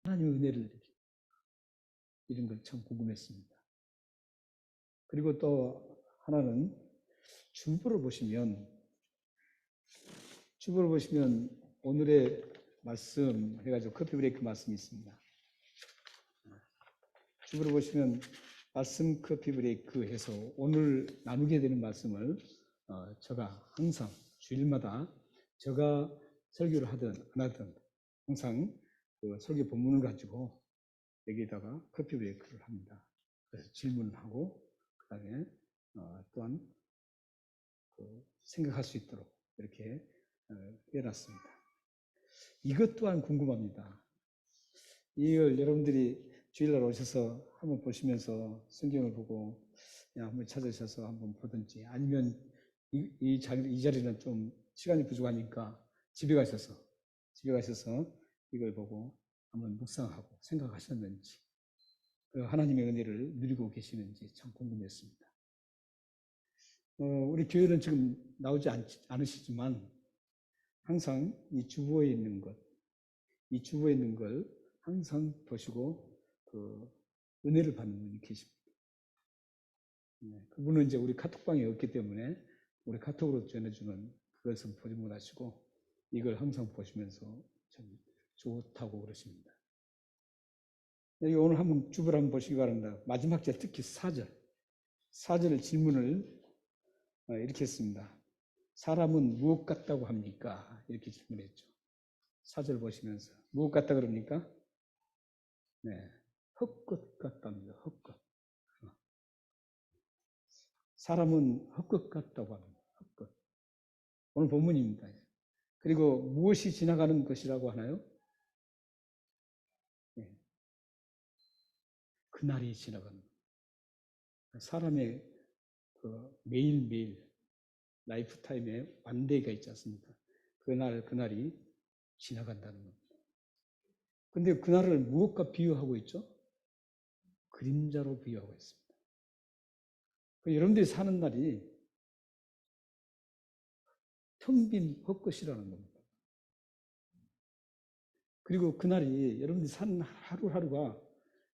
하나님의 은혜를 이런 걸 참 궁금했습니다. 그리고 또 하나는 주보를 보시면 오늘의 말씀 해가지고 커피 브레이크 말씀이 있습니다. 주보를 보시면 말씀 커피 브레이크 해서 오늘 나누게 되는 말씀을 제가 항상 주일마다 제가 설교를 하든 안 하든 항상 그 설교 본문을 가지고 여기다가 커피 브레이크를 합니다. 그래서 질문을 하고 그다음에 또한 생각할 수 있도록 이렇게 해놨습니다. 이것 또한 궁금합니다. 이걸 여러분들이 주일날 오셔서 한번 보시면서 성경을 보고 한번 찾으셔서 한번 보든지 아니면 이 자리는 좀 시간이 부족하니까 집에 가셔서 이걸 보고 한번 묵상하고 생각하셨는지 하나님의 은혜를 누리고 계시는지 참 궁금했습니다. 우리 교회는 지금 나오지 않으시지만 항상 이 주보에 있는 걸 항상 보시고 은혜를 받는 분이 계십니다. 그분은 이제 우리 카톡방에 없기 때문에 우리 카톡으로 전해주는 그것은 보지 못하시고 이걸 항상 보시면서 참 좋다고 그러십니다. 여기 오늘 한번 주보를 한번 보시기 바랍니다. 마지막 절 특히 4절 질문을 이렇게 했습니다. 사람은 무엇 같다고 합니까? 이렇게 질문했죠. 4절 보시면서 무엇 같다 그럽니까? 네, 헛것 같답니다. 헛것. 사람은 헛것 같다고 합니다. 헛것. 오늘 본문입니다. 그리고 무엇이 지나가는 것이라고 하나요? 네. 그날이 지나가는 것. 사람의 매일매일 라이프타임에 완데이가 있지 않습니까? 그날이 지나간다는 겁니다. 근데 그날을 무엇과 비유하고 있죠? 그림자로 비유하고 있습니다. 여러분들이 사는 날이 텅 빈 헛것이라는 겁니다. 그리고 그날이 여러분들이 사는 하루하루가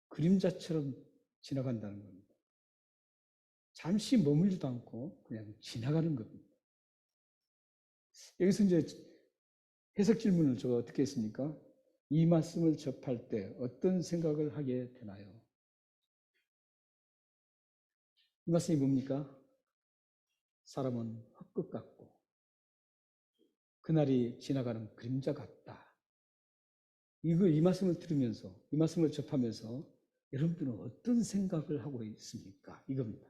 그림자처럼 지나간다는 겁니다. 잠시 머물지도 않고 그냥 지나가는 겁니다. 여기서 이제 해석 질문을 제가 어떻게 했습니까? 이 말씀을 접할 때 어떤 생각을 하게 되나요? 이 말씀이 뭡니까? 사람은 헛것 같고 그날이 지나가는 그림자 같다. 이 말씀을 들으면서 이 말씀을 접하면서 여러분들은 어떤 생각을 하고 있습니까? 이겁니다.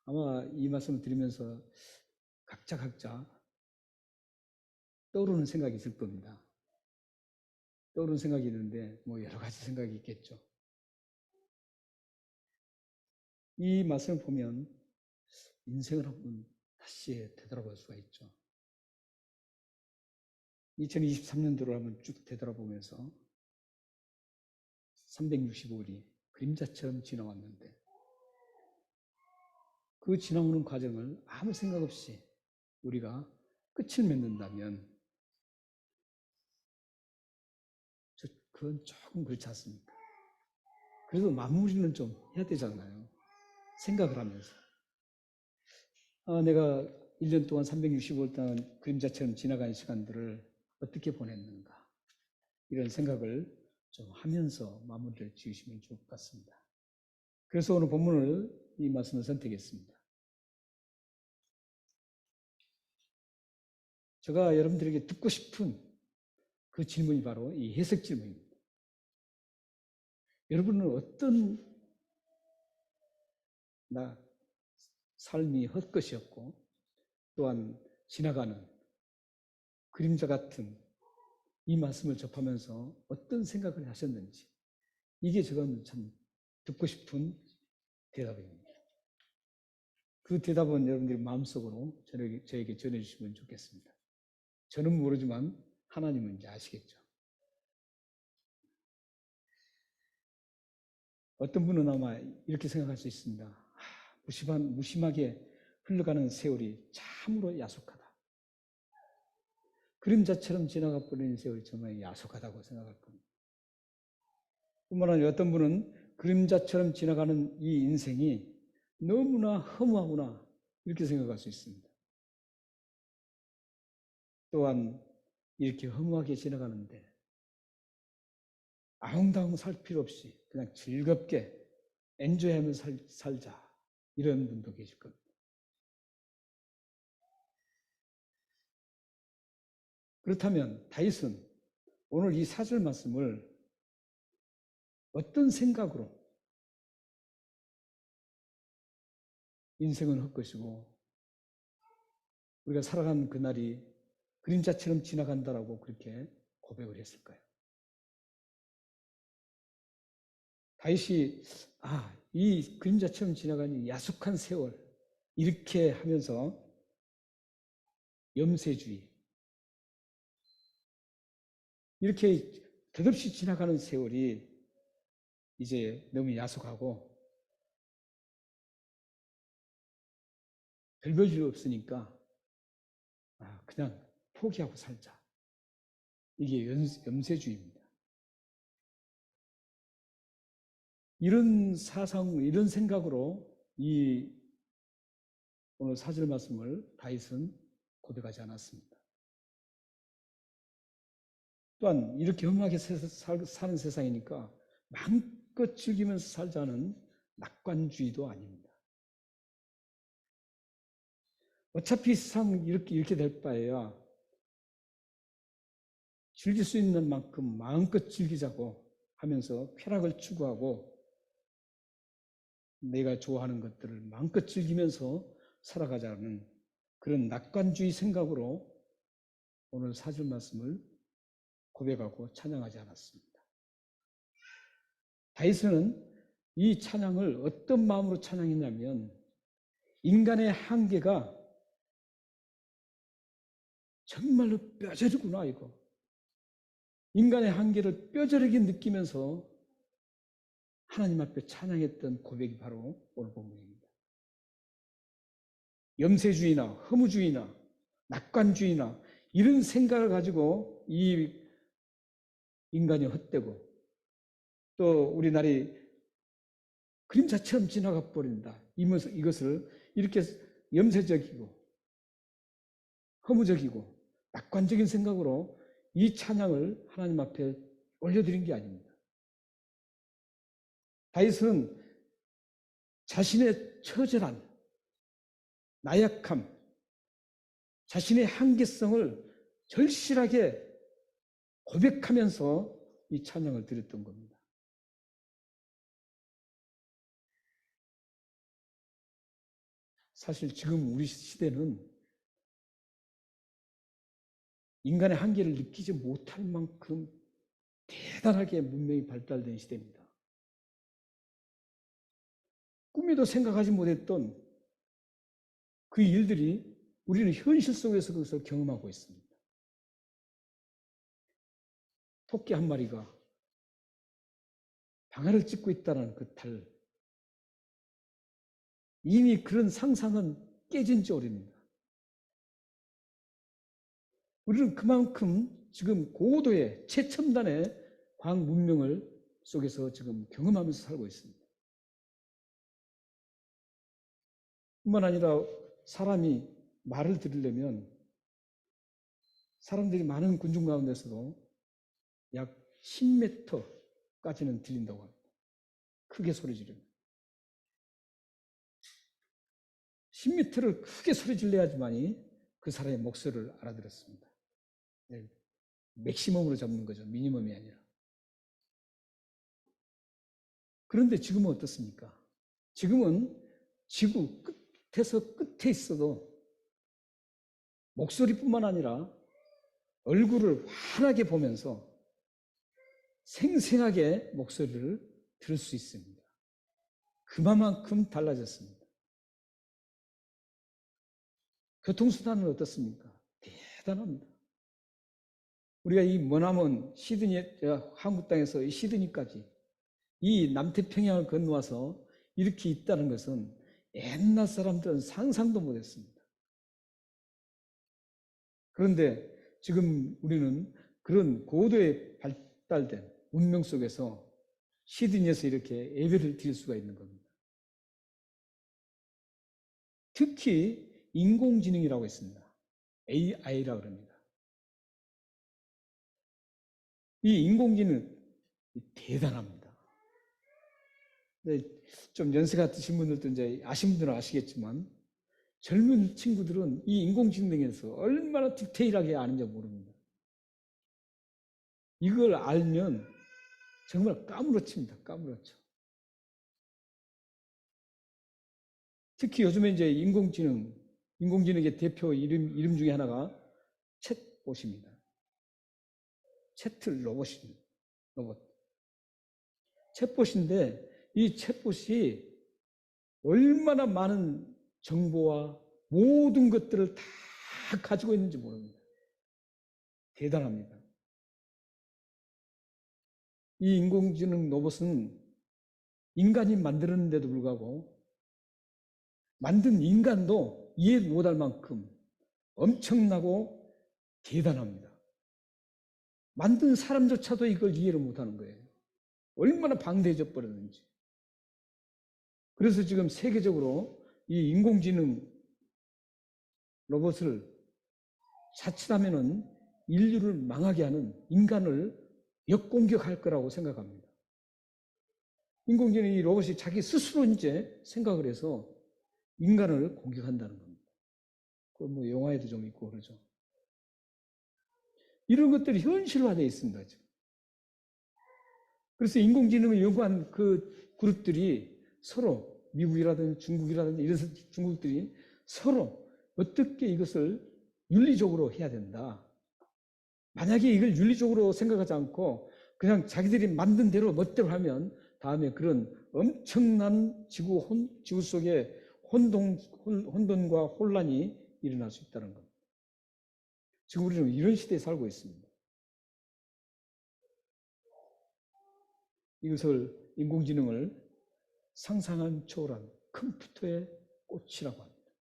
아마 이 말씀을 들으면서 각자 떠오르는 생각이 있을 겁니다. 떠오르는 생각이 있는데 여러 가지 생각이 있겠죠. 이 말씀을 보면 인생을 한번 다시 되돌아볼 수가 있죠. 2023년도를 한번 쭉 되돌아보면서 365일이 그림자처럼 지나왔는데 그 지나오는 과정을 아무 생각 없이 우리가 끝을 맺는다면 그건 조금 그렇지 않습니까? 그래도 마무리는 좀 해야 되잖아요. 생각을 하면서. 내가 1년 동안 365일 동안 그림자처럼 지나간 시간들을 어떻게 보냈는가. 이런 생각을 좀 하면서 마무리를 지으시면 좋을 것 같습니다. 그래서 오늘 본문을 이 말씀을 선택했습니다. 제가 여러분들에게 듣고 싶은 그 질문이 바로 이 해석 질문입니다. 여러분은 어떤 삶이 헛것이었고 또한 지나가는 그림자 같은 이 말씀을 접하면서 어떤 생각을 하셨는지 이게 저는 참 듣고 싶은 대답입니다. 그 대답은 여러분들이 마음속으로 저에게 전해주시면 좋겠습니다. 저는 모르지만 하나님은 이제 아시겠죠. 어떤 분은 아마 이렇게 생각할 수 있습니다. 무심하게 흘러가는 세월이 참으로 야속하다. 그림자처럼 지나가 버리는 세월이 정말 야속하다고 생각할 겁니다. 뿐만 아니라 어떤 분은 그림자처럼 지나가는 이 인생이 너무나 허무하구나 이렇게 생각할 수 있습니다. 또한 이렇게 허무하게 지나가는데 아웅다웅 살 필요 없이 그냥 즐겁게 엔조이하면서 살자 이런 분도 계실 겁니다. 그렇다면 다윗은 오늘 이 4절 말씀을 어떤 생각으로 인생은 헛것이고 우리가 살아가는 그날이 그림자처럼 지나간다라고 그렇게 고백을 했을까요? 다윗이 이 그림자처럼 지나가는 야속한 세월 이렇게 하면서 염세주의 이렇게 덧없이 지나가는 세월이 이제 너무 야속하고 별 볼 일 없으니까 그냥 포기하고 살자. 이게 염세주의입니다. 이런 사상, 이런 생각으로 이 오늘 4절 말씀을 다윗은 고백하지 않았습니다. 또한 이렇게 험하게 사는 세상이니까 마음껏 즐기면서 살자는 낙관주의도 아닙니다. 어차피 세상 이렇게 될 바에야 즐길 수 있는 만큼 마음껏 즐기자고 하면서 쾌락을 추구하고 내가 좋아하는 것들을 마음껏 즐기면서 살아가자는 그런 낙관주의 생각으로 오늘 4절 말씀을 고백하고 찬양하지 않았습니다. 다윗은 이 찬양을 어떤 마음으로 찬양했냐면 인간의 한계가 정말로 뼈저리구나 이거. 인간의 한계를 뼈저리게 느끼면서 하나님 앞에 찬양했던 고백이 바로 오늘 본문입니다. 염세주의나 허무주의나 낙관주의나 이런 생각을 가지고 이 인간이 헛되고 또 우리나라의 그림자처럼 지나가 버린다. 이것을 이렇게 염세적이고 허무적이고 낙관적인 생각으로 이 찬양을 하나님 앞에 올려드린 게 아닙니다. 다윗은 자신의 처절한 나약함, 자신의 한계성을 절실하게 고백하면서 이 찬양을 드렸던 겁니다. 사실 지금 우리 시대는 인간의 한계를 느끼지 못할 만큼 대단하게 문명이 발달된 시대입니다. 꿈에도 생각하지 못했던 그 일들이 우리는 현실 속에서 그것을 경험하고 있습니다. 토끼 한 마리가 방아를 찢고 있다는 그 달. 이미 그런 상상은 깨진 지 오래입니다. 우리는 그만큼 지금 고도의 최첨단의 과학 문명을 속에서 지금 경험하면서 살고 있습니다. 뿐만 아니라 사람이 말을 들으려면 사람들이 많은 군중 가운데서도 약 10m까지는 들린다고 합니다. 크게 소리 지르면. 10m를 크게 소리 질러야지만이 그 사람의 목소리를 알아들었습니다. 맥시멈으로 잡는 거죠. 미니멈이 아니라. 그런데 지금은 어떻습니까? 지금은 지구 끝에서 끝에 있어도 목소리뿐만 아니라 얼굴을 환하게 보면서 생생하게 목소리를 들을 수 있습니다. 그만큼 달라졌습니다. 교통수단은 어떻습니까? 대단합니다. 우리가 이 머나먼 시드니, 한국 땅에서 이 시드니까지 이 남태평양을 건너와서 이렇게 있다는 것은 옛날 사람들은 상상도 못했습니다. 그런데 지금 우리는 그런 고도의 발달된 문명 속에서 시드니에서 이렇게 예배를 드릴 수가 있는 겁니다. 특히 인공지능이라고 있습니다. AI라고 합니다. 이 인공지능 대단합니다. 좀 연세가 드신 분들도 이제 아신 분들은 아시겠지만 젊은 친구들은 이 인공지능에서 얼마나 디테일하게 아는지 모릅니다. 이걸 알면 정말 까무러칩니다. 까무러쳐. 특히 요즘에 이제 인공지능의 대표 이름 중에 하나가 챗봇입니다. 채틀 로봇입니다. 로봇. 챗봇인데 이 챗봇이 얼마나 많은 정보와 모든 것들을 다 가지고 있는지 모릅니다. 대단합니다. 이 인공지능 로봇은 인간이 만들었는데도 불구하고 만든 인간도 이해 못할 만큼 엄청나고 대단합니다. 만든 사람조차도 이걸 이해를 못하는 거예요. 얼마나 방대해져 버렸는지. 그래서 지금 세계적으로 이 인공지능 로봇을 자칫하면은 인류를 망하게 하는 인간을 역공격할 거라고 생각합니다. 인공지능 이 로봇이 자기 스스로 이제 생각을 해서 인간을 공격한다는 겁니다. 그 뭐 영화에도 좀 있고 그러죠. 이런 것들이 현실화되어 있습니다. 지금. 그래서 인공지능을 연구한 그 그룹들이 서로 미국이라든지 중국이라든지 이런 중국들이 서로 어떻게 이것을 윤리적으로 해야 된다. 만약에 이걸 윤리적으로 생각하지 않고 그냥 자기들이 만든 대로 멋대로 하면 다음에 그런 엄청난 지구 속에 혼돈과 혼란이 일어날 수 있다는 겁니다. 지금 우리는 이런 시대에 살고 있습니다. 이것을 인공지능을 상상한 초월한 컴퓨터의 꽃이라고 합니다.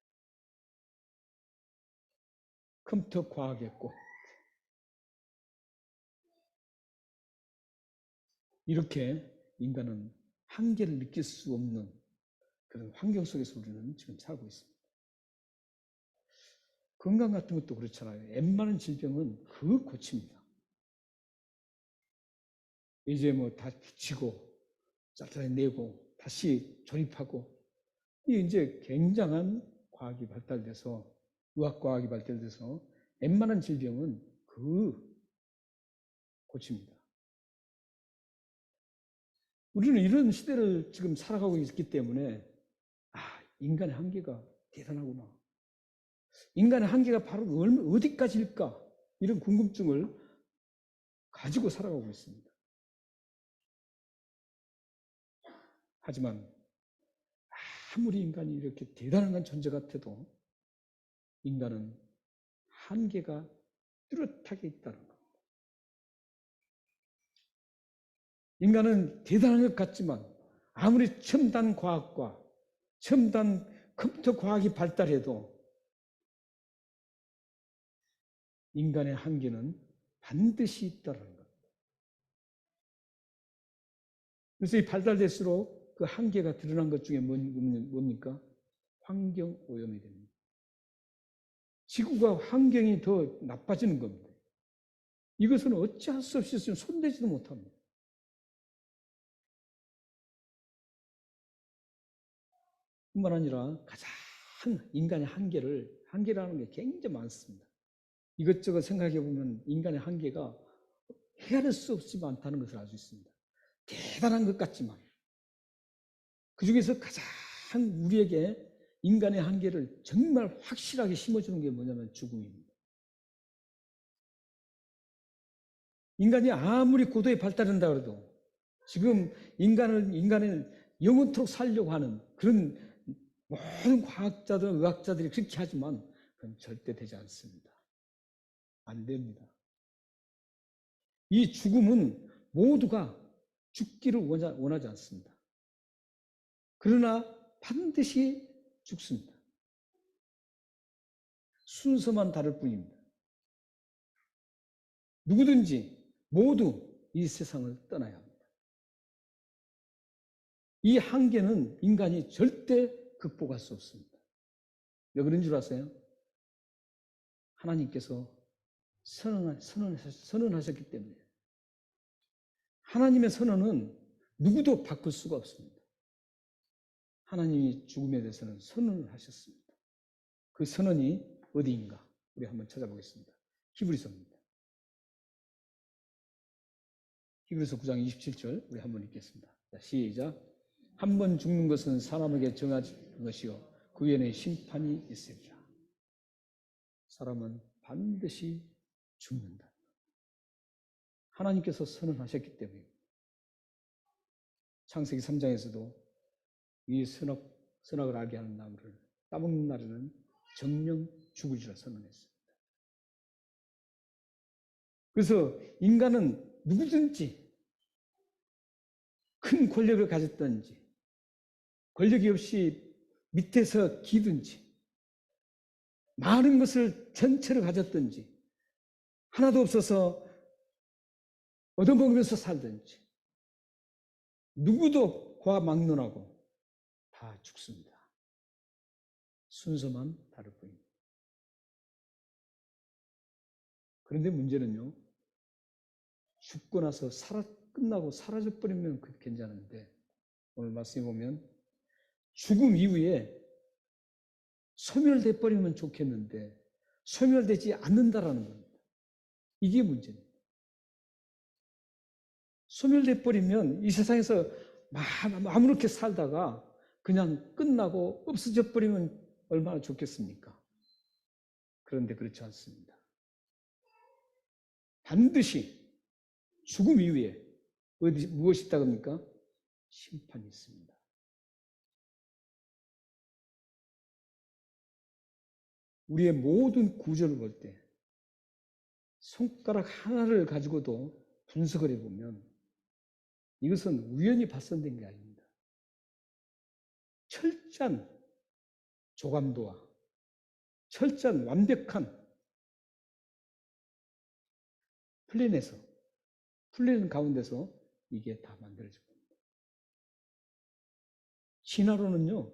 컴퓨터 과학의 꽃. 이렇게 인간은 한계를 느낄 수 없는 그런 환경 속에서 우리는 지금 살고 있습니다. 건강 같은 것도 그렇잖아요. 웬만한 질병은 그 고칩니다. 이제 뭐 다 붙이고 잘라내고 다시 조립하고 이게 이제 굉장한 과학이 발달돼서 의학과학이 발달돼서 웬만한 질병은 그 고칩니다. 우리는 이런 시대를 지금 살아가고 있기 때문에 인간의 한계가 대단하구나. 인간의 한계가 바로 어디까지일까? 이런 궁금증을 가지고 살아가고 있습니다. 하지만 아무리 인간이 이렇게 대단한 존재 같아도 인간은 한계가 뚜렷하게 있다는 겁니다. 인간은 대단한 것 같지만 아무리 첨단 과학과 첨단 컴퓨터 과학이 발달해도 인간의 한계는 반드시 있다는 겁니다. 그래서 이 발달될수록 그 한계가 드러난 것 중에 뭡니까? 환경오염이 됩니다. 지구가 환경이 더 나빠지는 겁니다. 이것은 어찌할 수 없이 손대지도 못합니다. 뿐만 아니라 가장 인간의 한계라는 게 굉장히 많습니다. 이것저것 생각해 보면 인간의 한계가 헤아릴 수 없이 많다는 것을 알 수 있습니다. 대단한 것 같지만 그 중에서 가장 우리에게 인간의 한계를 정말 확실하게 심어주는 게 뭐냐면 죽음입니다. 인간이 아무리 고도에 발달한다 그래도 지금 인간을 영원토록 살려고 하는 그런 모든 과학자들, 의학자들이 그렇게 하지만 그건 절대 되지 않습니다. 안 됩니다. 이 죽음은 모두가 죽기를 원하지 않습니다. 그러나 반드시 죽습니다. 순서만 다를 뿐입니다. 누구든지 모두 이 세상을 떠나야 합니다. 이 한계는 인간이 절대 극복할 수 없습니다. 왜 그런 줄 아세요? 하나님께서 선언하셨기 때문에. 하나님의 선언은 누구도 바꿀 수가 없습니다. 하나님이 죽음에 대해서는 선언을 하셨습니다. 그 선언이 어디인가? 우리 한번 찾아보겠습니다. 히브리서입니다. 히브리서 9장 27절 우리 한번 읽겠습니다. 시작. 한 번 죽는 것은 사람에게 정해진 것이요 그 위에는 심판이 있으리라. 사람은 반드시 죽는다. 하나님께서 선언하셨기 때문에. 창세기 3장에서도 이 선악을 알게 하는 나무를 따먹는 날에는 정령 죽으리라 선언했습니다. 그래서 인간은 누구든지 큰 권력을 가졌든지 권력이 없이 밑에서 기든지 많은 것을 전체를 가졌든지 하나도 없어서 얻어먹으면서 살든지 누구도 그와 막론하고 다 죽습니다. 순서만 다를 뿐입니다. 그런데 문제는요, 죽고 나서 끝나고 사라져버리면 그게 괜찮은데 오늘 말씀에 보면 죽음 이후에 소멸돼 버리면 좋겠는데 소멸되지 않는다라는 겁니다. 이게 문제입니다. 소멸돼 버리면 이 세상에서 아무렇게 살다가 그냥 끝나고 없어져 버리면 얼마나 좋겠습니까? 그런데 그렇지 않습니다. 반드시 죽음 이후에 무엇이 있다고 합니까? 심판이 있습니다. 우리의 모든 구절을 볼 때 손가락 하나를 가지고도 분석을 해보면 이것은 우연히 발생된 게 아닙니다. 철저한 조감도와 철저한 완벽한 플랜 가운데서 이게 다 만들어진 겁니다. 진화론은요,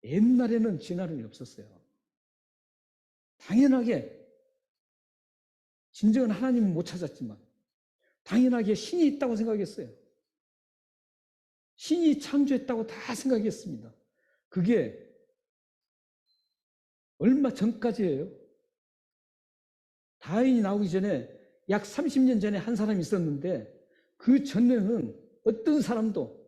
옛날에는 진화론이 없었어요. 당연하게 진정한 하나님은 못 찾았지만 당연하게 신이 있다고 생각했어요. 신이 창조했다고 다 생각했습니다. 그게 얼마 전까지예요. 다윈이 나오기 전에 약 30년 전에 한 사람이 있었는데 그 전에는 어떤 사람도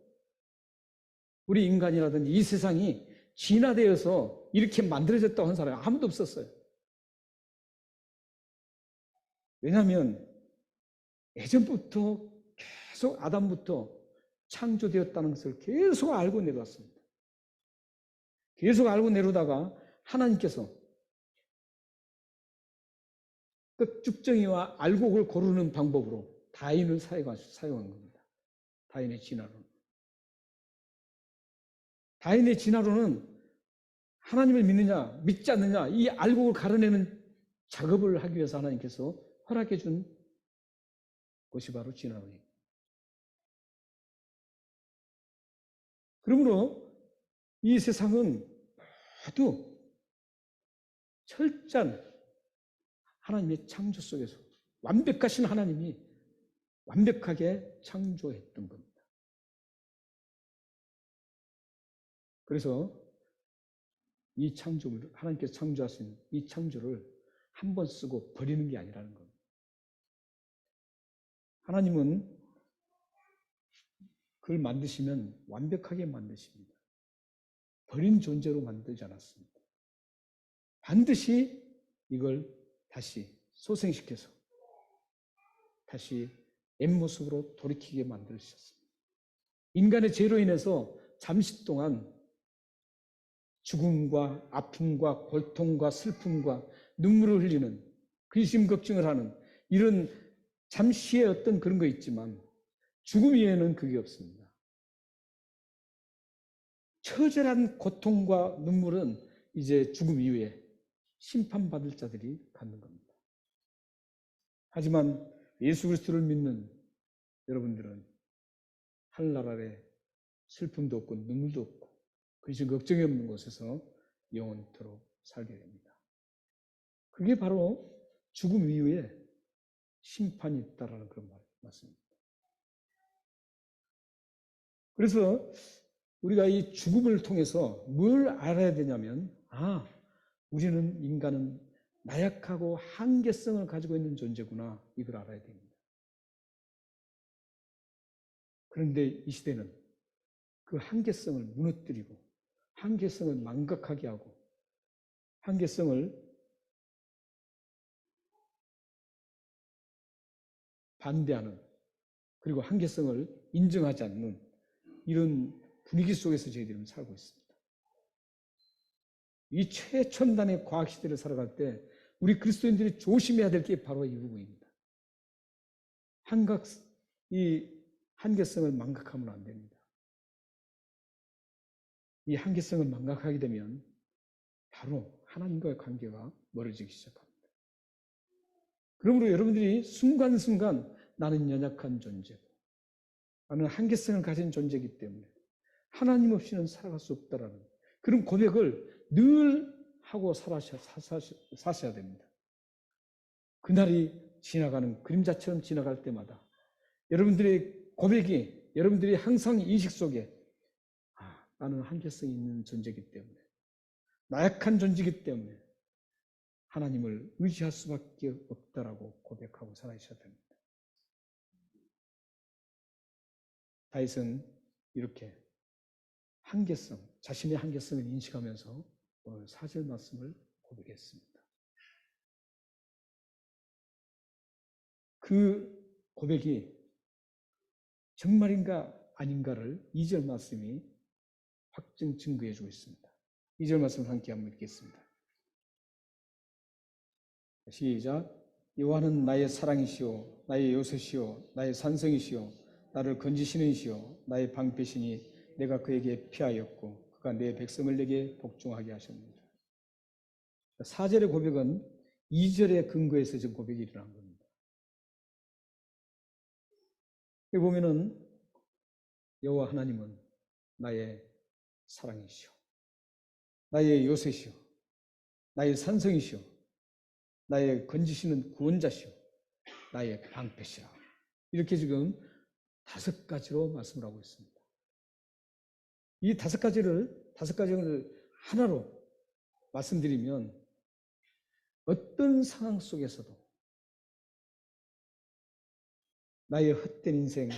우리 인간이라든지 이 세상이 진화되어서 이렇게 만들어졌다고 한 사람이 아무도 없었어요. 왜냐하면 예전부터 계속 아담부터 창조되었다는 것을 계속 알고 내려왔습니다. 계속 알고 내려다가 하나님께서 끝죽정이와 알곡을 고르는 방법으로 다윈을 사용한 겁니다. 다윈의 진화론. 다윈의 진화론은 하나님을 믿느냐 믿지 않느냐 이 알곡을 가려내는 작업을 하기 위해서 하나님께서 허락해 준 것이 바로 진화론입니다. 그러므로 이 세상은 모두 철저한 하나님의 창조 속에서 완벽하신 하나님이 완벽하게 창조했던 겁니다. 그래서 이 창조를 하나님께서 창조하신 이 창조를 한 번 쓰고 버리는 게 아니라는 겁니다. 하나님은 그걸 만드시면 완벽하게 만드십니다. 버린 존재로 만들지 않았습니다. 반드시 이걸 다시 소생시켜서 다시 옛모습으로 돌이키게 만드셨습니다. 인간의 죄로 인해서 잠시 동안 죽음과 아픔과 고통과 슬픔과 눈물을 흘리는 근심 걱정을 하는 이런 잠시의 어떤 그런 거 있지만 죽음 이외에는 그게 없습니다. 처절한 고통과 눈물은 이제 죽음 이후에 심판받을 자들이 갖는 겁니다. 하지만 예수 그리스도를 믿는 여러분들은 하늘나라 아래 슬픔도 없고 눈물도 없고 그리스 걱정이 없는 곳에서 영원토록 살게 됩니다. 그게 바로 죽음 이후에 심판이 있다라는 그런 말씀입니다. 그래서 우리가 이 죽음을 통해서 뭘 알아야 되냐면, 우리는 인간은 나약하고 한계성을 가지고 있는 존재구나, 이걸 알아야 됩니다. 그런데 이 시대는 그 한계성을 무너뜨리고 한계성을 망각하게 하고 한계성을 반대하는, 그리고 한계성을 인정하지 않는 이런 분위기 속에서 저희들은 살고 있습니다. 이 최첨단의 과학시대를 살아갈 때 우리 그리스도인들이 조심해야 될 게 바로 이 부분입니다. 이 한계성을 망각하면 안 됩니다. 이 한계성을 망각하게 되면 바로 하나님과의 관계가 멀어지기 시작합니다. 그러므로 여러분들이 순간순간 나는 연약한 존재고 나는 한계성을 가진 존재이기 때문에 하나님 없이는 살아갈 수 없다라는 그런 고백을 늘 하고 사셔야 됩니다. 그날이 지나가는 그림자처럼 지나갈 때마다 여러분들의 고백이, 여러분들이 항상 인식 속에 나는 한계성이 있는 존재이기 때문에, 나약한 존재이기 때문에 하나님을 의지할 수밖에 없다라고 고백하고 살아가셔야 됩니다. 다윗은 이렇게 자신의 한계성을 인식하면서 오늘 4절 말씀을 고백했습니다. 그 고백이 정말인가 아닌가를 2절 말씀이 확증 증거해 주고 있습니다. 2절 말씀 함께 한번 읽겠습니다. 시작. 여호와는 나의 사랑이시오, 나의 요새시오, 나의 산성이시오, 나를 건지시는 이시오, 나의 방패시니 내가 그에게 피하였고 그가 내 백성을 내게 복종하게 하셨습니다. 4절의 고백은 2절의 근거에서 지금 고백이 일어난 겁니다. 여기 보면은 여호와 하나님은 나의 사랑이시오, 나의 요새시오, 나의 산성이시오, 나의 건지시는 구원자시오, 나의 방패시라. 이렇게 지금 5가지로 말씀을 하고 있습니다. 이 5가지를 하나로 말씀드리면 어떤 상황 속에서도 나의 헛된 인생,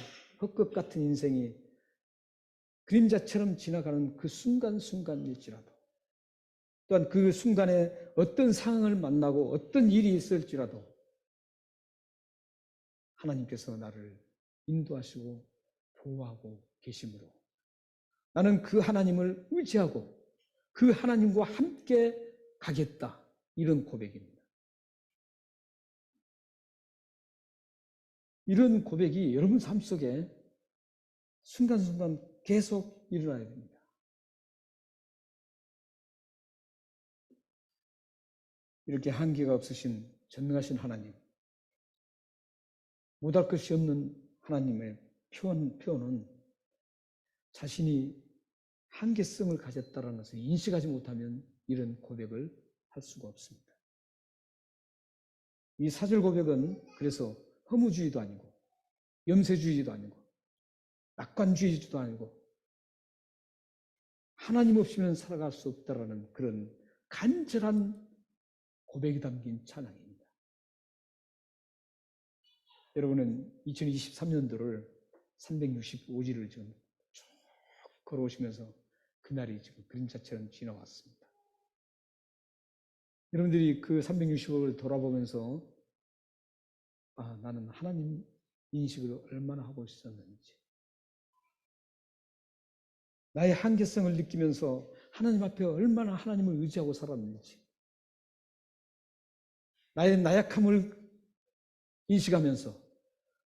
헛것 같은 인생이 그림자처럼 지나가는 그 순간순간일지라도, 또한 그 순간에 어떤 상황을 만나고 어떤 일이 있을지라도 하나님께서 나를 인도하시고 보호하고 계심으로 나는 그 하나님을 의지하고 그 하나님과 함께 가겠다, 이런 고백입니다. 이런 고백이 여러분 삶 속에 순간순간 계속 일어나야 됩니다. 이렇게 한계가 없으신 전능하신 하나님, 못할 것이 없는 하나님의 표현은 자신이 한계성을 가졌다는 것을 인식하지 못하면 이런 고백을 할 수가 없습니다. 이 4절 고백은 그래서 허무주의도 아니고 염세주의도 아니고 낙관주의도 아니고 하나님 없이는 살아갈 수 없다라는 그런 간절한 고백이 담긴 찬양입니다. 여러분은 2023년도를 365일을 지금 쭉 걸어오시면서 그날이 지금 그림자처럼 지나왔습니다. 여러분들이 그 365를 돌아보면서 나는 하나님 인식을 얼마나 하고 있었는지, 나의 한계성을 느끼면서 하나님 앞에 얼마나 하나님을 의지하고 살았는지, 나의 나약함을 인식하면서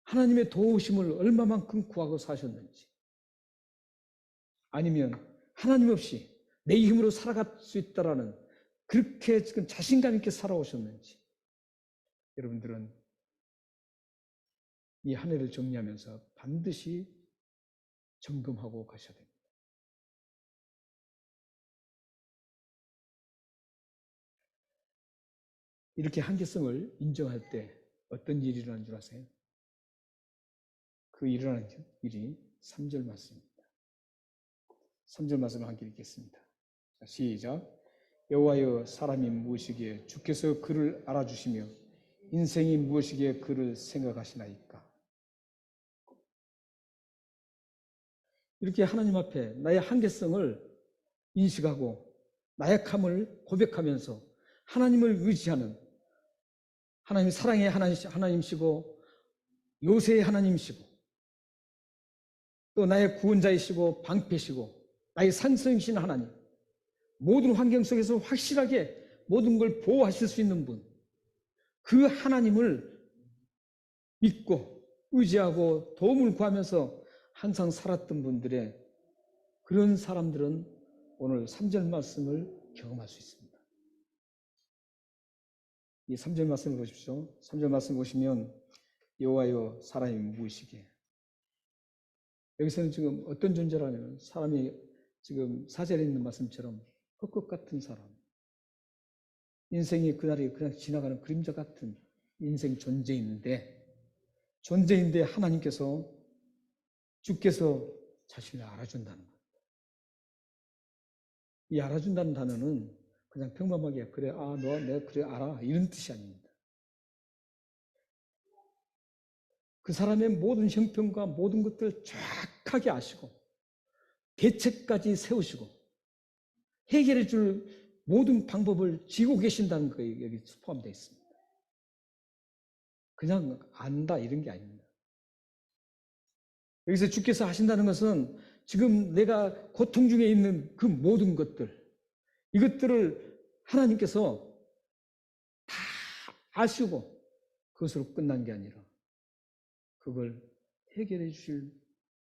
하나님의 도우심을 얼마만큼 구하고 사셨는지, 아니면 하나님 없이 내 힘으로 살아갈 수 있다라는 그렇게 지금 자신감 있게 살아오셨는지, 여러분들은 이 한 해를 정리하면서 반드시 점검하고 가셔야 됩니다. 이렇게 한계성을 인정할 때 어떤 일이 일어나는 줄 아세요? 그 일어나는 일이 3절 말씀입니다. 3절 말씀을 함께 읽겠습니다. 자, 시작. 여호와여, 사람이 무엇이기에 주께서 그를 알아주시며 인생이 무엇이기에 그를 생각하시나이까. 이렇게 하나님 앞에 나의 한계성을 인식하고 나약함을 고백하면서 하나님을 의지하는, 하나님 사랑의 하나님이시고 요새의 하나님이시고 또 나의 구원자이시고 방패시고 나의 산성이신 하나님, 모든 환경 속에서 확실하게 모든 걸 보호하실 수 있는 분, 그 하나님을 믿고 의지하고 도움을 구하면서 항상 살았던 분들의 그런 사람들은 오늘 3절 말씀을 경험할 수 있습니다. 이 3절 말씀을 보십시오. 3절 말씀 보시면 여호와여, 사람이 무엇이기에. 여기서는 지금 어떤 존재라면 사람이 지금 4절에 있는 말씀처럼 헛것 같은 사람, 인생이 그날이 그냥 지나가는 그림자 같은 인생 존재인데 하나님께서 주께서 자신을 알아준다는 것. 이 알아준다는 단어는 그냥 평범하게 그래, 너 내가 그래 알아 이런 뜻이 아닙니다. 그 사람의 모든 형편과 모든 것들을 정확하게 아시고 대책까지 세우시고 해결해 줄 모든 방법을 쥐고 계신다는 거에 여기 포함되어 있습니다. 그냥 안다 이런 게 아닙니다. 여기서 주께서 하신다는 것은 지금 내가 고통 중에 있는 그 모든 것들, 이것들을 하나님께서 다 아시고 그것으로 끝난 게 아니라 그걸 해결해 주실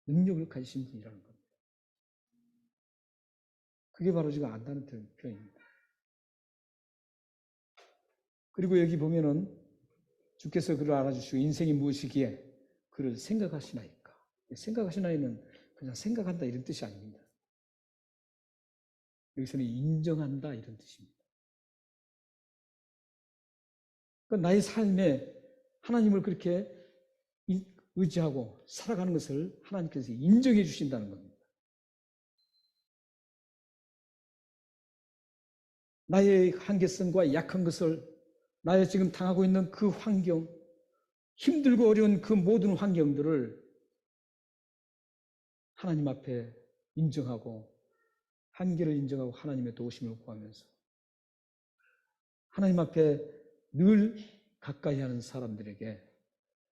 능력을 가지신 분이라는 겁니다. 그게 바로 지금 안다는 표현입니다. 그리고 여기 보면은 주께서 그를 알아주시고 인생이 무엇이기에 그를 생각하시나이까. 생각하시나이는 그냥 생각한다 이런 뜻이 아닙니다. 여기서는 인정한다 이런 뜻입니다. 그러니까 나의 삶에 하나님을 그렇게 의지하고 살아가는 것을 하나님께서 인정해 주신다는 겁니다. 나의 한계성과 약한 것을, 나의 지금 당하고 있는 그 환경, 힘들고 어려운 그 모든 환경들을 하나님 앞에 인정하고 한계를 인정하고 하나님의 도우심을 구하면서 하나님 앞에 늘 가까이 하는 사람들에게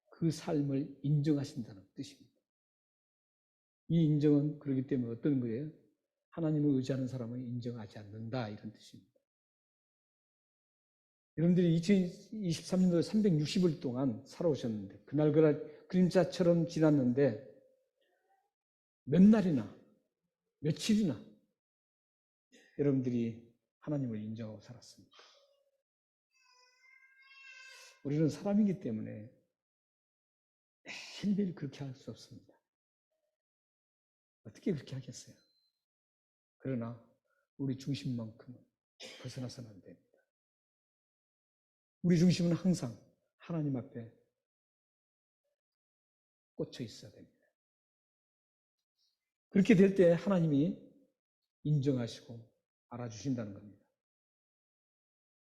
그 삶을 인정하신다는 뜻입니다. 이 인정은 그렇기 때문에 어떤 거예요? 하나님을 의지하는 사람은 인정하지 않는다 이런 뜻입니다. 여러분들이 2023년도에 360일 동안 살아오셨는데 그날 그림자처럼 지났는데 몇 날이나 며칠이나 여러분들이 하나님을 인정하고 살았습니까? 우리는 사람이기 때문에 매일매일 그렇게 할 수 없습니다. 어떻게 그렇게 하겠어요? 그러나 우리 중심만큼은 벗어나서는 안 됩니다. 우리 중심은 항상 하나님 앞에 꽂혀 있어야 됩니다. 그렇게 될 때 하나님이 인정하시고 알아주신다는 겁니다.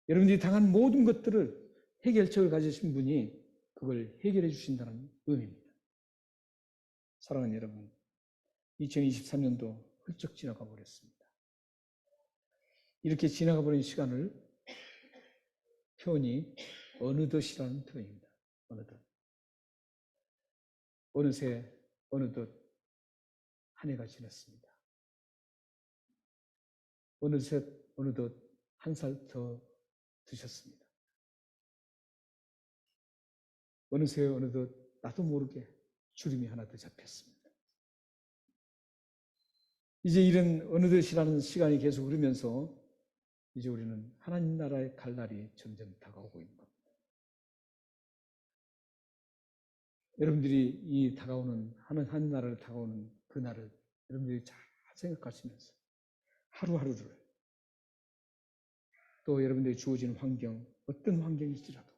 여러분들이 당한 모든 것들을 해결책을 가지신 분이 그걸 해결해 주신다는 의미입니다. 사랑하는 여러분, 2023년도 훌쩍 지나가 버렸습니다. 이렇게 지나가 버린 시간을 표현이 어느덧이라는 표현입니다. 어느덧. 어느새 어느덧 한 해가 지났습니다. 어느새 어느덧 한 살 더 드셨습니다. 어느새 어느덧 나도 모르게 주름이 하나 더 잡혔습니다. 이제 이런 어느덧이라는 시간이 계속 흐르면서 이제 우리는 하나님 나라에 갈 날이 점점 다가오고 있는 겁니다. 여러분들이 이 다가오는 한 나라를 다가오는 그 날을 여러분들이 잘 생각하시면서 하루하루를 또 여러분들이 주어지는 환경, 어떤 환경일지라도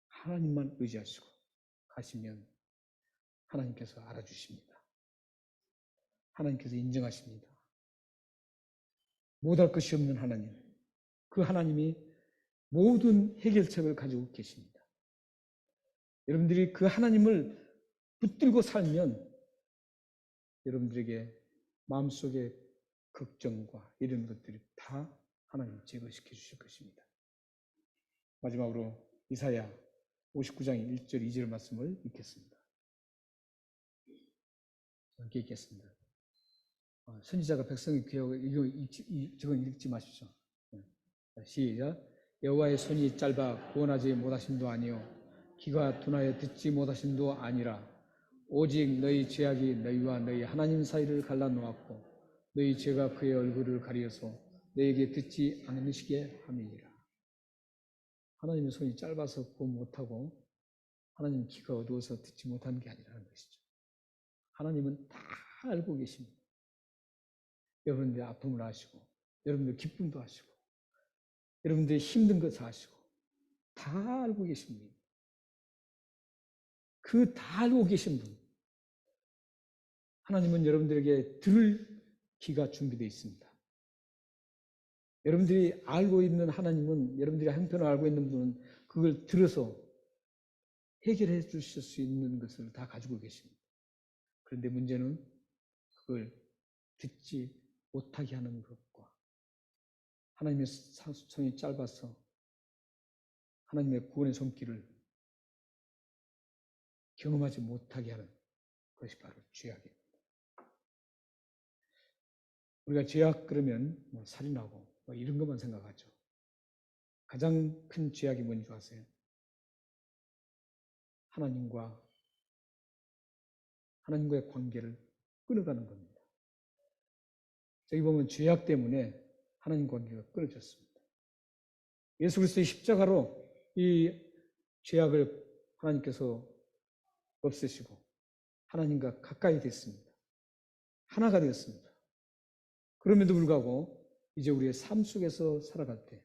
하나님만 의지하시고 가시면 하나님께서 알아주십니다. 하나님께서 인정하십니다. 못할 것이 없는 하나님, 그 하나님이 모든 해결책을 가지고 계십니다. 여러분들이 그 하나님을 붙들고 살면 여러분들에게 마음속에 걱정과 이런 것들이 다 하나님 제거시켜 주실 것입니다. 마지막으로 이사야 59장 1절 2절 말씀을 읽겠습니다. 함께 읽겠습니다. 선지자가 백성의 귀하고 저건 읽지 마십시오. 시작. 여호와의 손이 짧아 구원하지 못하심도 아니요 귀가 둔하여 듣지 못하심도 아니라 오직 너희 죄악이 너희와 너희 하나님 사이를 갈라놓았고 너희 죄가 그의 얼굴을 가리어서 너희에게 듣지 않으시게 함이니라. 하나님의 손이 짧아서 구원 못하고 하나님 귀가 어두워서 듣지 못하는 게 아니라는 것이죠. 하나님은 다 알고 계십니다. 여러분들의 아픔을 아시고 여러분들의 기쁨도 아시고 여러분들의 힘든 것을 아시고 다 알고 계십니다. 그 다 알고 계신 분 하나님은 여러분들에게 들을 귀가 준비되어 있습니다. 여러분들이 알고 있는 하나님은 여러분들이 형편을 알고 있는 분은 그걸 들어서 해결해 주실 수 있는 것을 다 가지고 계십니다. 그런데 문제는 그걸 듣지 못하게 하는 것과 하나님의 손이 짧아서 하나님의 구원의 손길을 경험하지 못하게 하는 것이 바로 죄악입니다. 우리가 죄악 그러면 살인하고 이런 것만 생각하죠. 가장 큰 죄악이 뭔지 아세요? 하나님과의 관계를 끊어가는 겁니다. 저기 보면 죄악 때문에 하나님 관계가 끊어졌습니다. 예수 그리스도의 십자가로 이 죄악을 하나님께서 없애시고 하나님과 가까이 됐습니다. 하나가 되었습니다. 그럼에도 불구하고 이제 우리의 삶 속에서 살아갈 때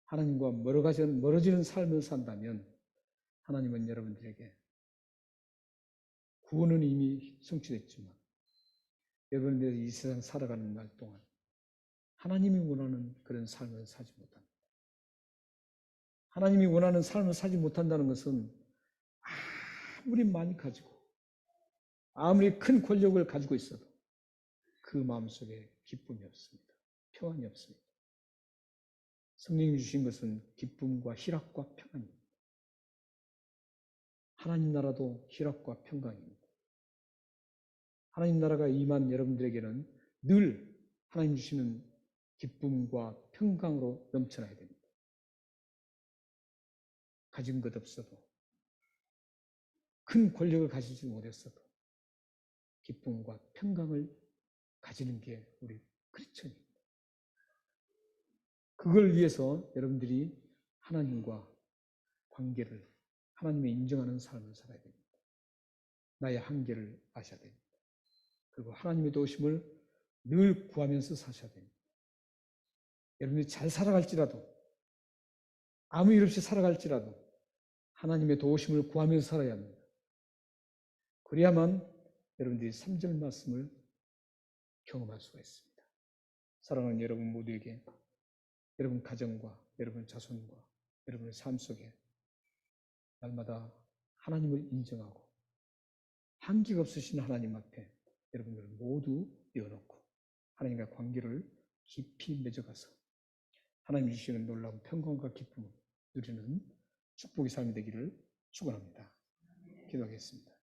하나님과 멀어지는 삶을 산다면 하나님은 여러분들에게 구원은 이미 성취됐지만 여러분들이 이 세상 살아가는 날 동안 하나님이 원하는 그런 삶을 살지 못합니다. 하나님이 원하는 삶을 살지 못한다는 것은 아무리 많이 가지고 아무리 큰 권력을 가지고 있어도 그 마음속에 기쁨이 없습니다. 평안이 없습니다. 성령이 주신 것은 기쁨과 희락과 평안입니다. 하나님 나라도 희락과 평강입니다. 하나님 나라가 임한 여러분들에게는 늘 하나님 주시는 기쁨과 평강으로 넘쳐나야 됩니다. 가진 것 없어도 큰 권력을 가지지 못했어도 기쁨과 평강을 가지는 게 우리 크리스천입니다. 그걸 위해서 여러분들이 하나님과 관계를 하나님의 인정하는 삶을 살아야 됩니다. 나의 한계를 아셔야 됩니다. 그리고 하나님의 도우심을 늘 구하면서 사셔야 됩니다. 여러분들이 잘 살아갈지라도 아무 일 없이 살아갈지라도 하나님의 도우심을 구하면서 살아야 합니다. 그래야만 여러분들이 3절 말씀을 경험할 수가 있습니다. 사랑하는 여러분 모두에게 여러분 가정과 여러분 자손과 여러분의 삶 속에 날마다 하나님을 인정하고 한계가 없으신 하나님 앞에 여러분들 모두 내어놓고 하나님과 관계를 깊이 맺어가서 하나님 주시는 놀라운 평강과 기쁨을 누리는 축복의 삶이 되기를 축원합니다. 기도하겠습니다.